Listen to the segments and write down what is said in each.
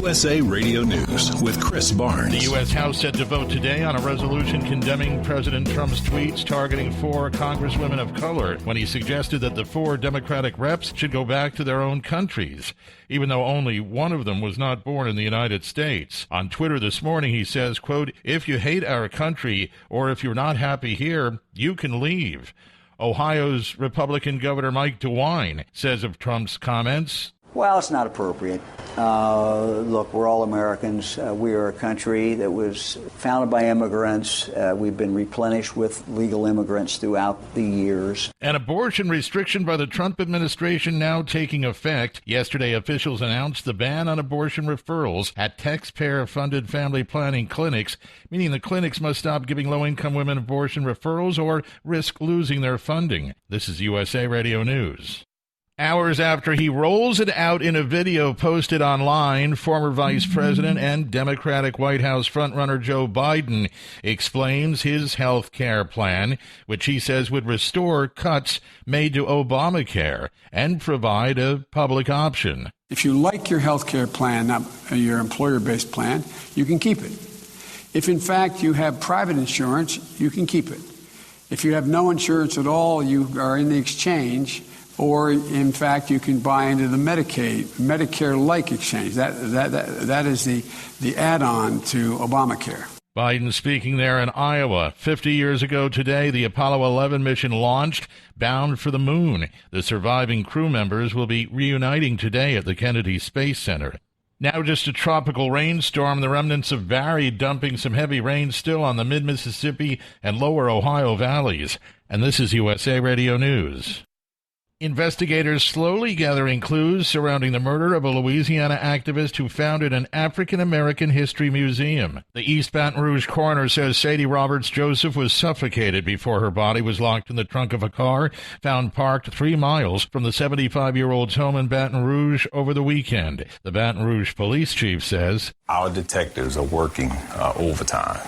USA Radio News with Chris Barnes. The U.S. House set to vote today on a resolution condemning President Trump's tweets targeting 4 congresswomen of color when he suggested that the 4 Democratic reps should go back to their own countries, even though only one of them was not born in the United States. On Twitter this morning, he says, quote, "If you hate our country or if you're not happy here, you can leave." Ohio's Republican Governor Mike DeWine says of Trump's comments, "Well, it's not appropriate. Look, we're all Americans. We are a country that was founded by immigrants. We've been replenished with legal immigrants throughout the years." An abortion restriction by the Trump administration now taking effect. Yesterday, officials announced the ban on abortion referrals at taxpayer-funded family planning clinics, meaning the clinics must stop giving low-income women abortion referrals or risk losing their funding. This is USA Radio News. Hours after he rolls it out in a video posted online, former Vice President and Democratic White House frontrunner Joe Biden explains his health care plan, which he says would restore cuts made to Obamacare and provide a public option. If you like your health care plan, not your employer-based plan, you can keep it. If, in fact, you have private insurance, you can keep it. If you have no insurance at all, you are in the exchange, or, in fact, you can buy into the Medicare-like exchange. That is the add-on to Obamacare. Biden speaking there in Iowa. 50 years ago today, the Apollo 11 mission launched, bound for the moon. The surviving crew members will be reuniting today at the Kennedy Space Center. Now just a tropical rainstorm, the remnants of Barry dumping some heavy rain still on the mid-Mississippi and lower Ohio valleys. And this is USA Radio News. Investigators slowly gathering clues surrounding the murder of a Louisiana activist who founded an African-American history museum. The East Baton Rouge coroner says Sadie Roberts Joseph was suffocated before her body was locked in the trunk of a car found parked 3 miles from the 75-year-old's home in Baton Rouge over the weekend. The Baton Rouge police chief says, "Our detectives are working overtime.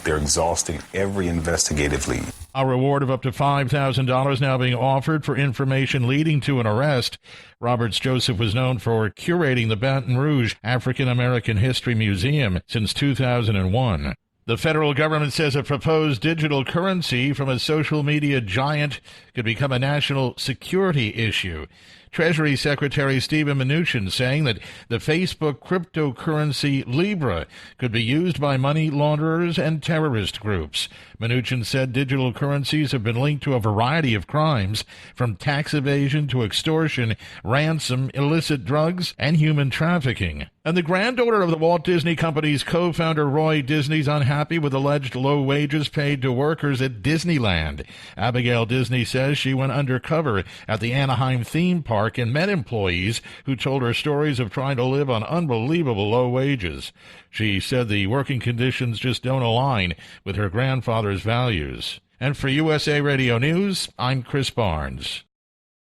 They're exhausting every investigative lead." A reward of up to $5,000 now being offered for information leading to an arrest. Roberts Joseph was known for curating the Baton Rouge African American History Museum since 2001. The federal government says a proposed digital currency from a social media giant could become a national security issue. Treasury Secretary Steven Mnuchin saying that the Facebook cryptocurrency Libra could be used by money launderers and terrorist groups. Mnuchin said digital currencies have been linked to a variety of crimes, from tax evasion to extortion, ransom, illicit drugs, and human trafficking. And the granddaughter of the Walt Disney Company's co-founder Roy Disney's unhappy with alleged low wages paid to workers at Disneyland. Abigail Disney says she went undercover at the Anaheim theme park and met employees who told her stories of trying to live on unbelievable low wages. She said the working conditions just don't align with her grandfather's values. And for USA Radio News, I'm Chris Barnes.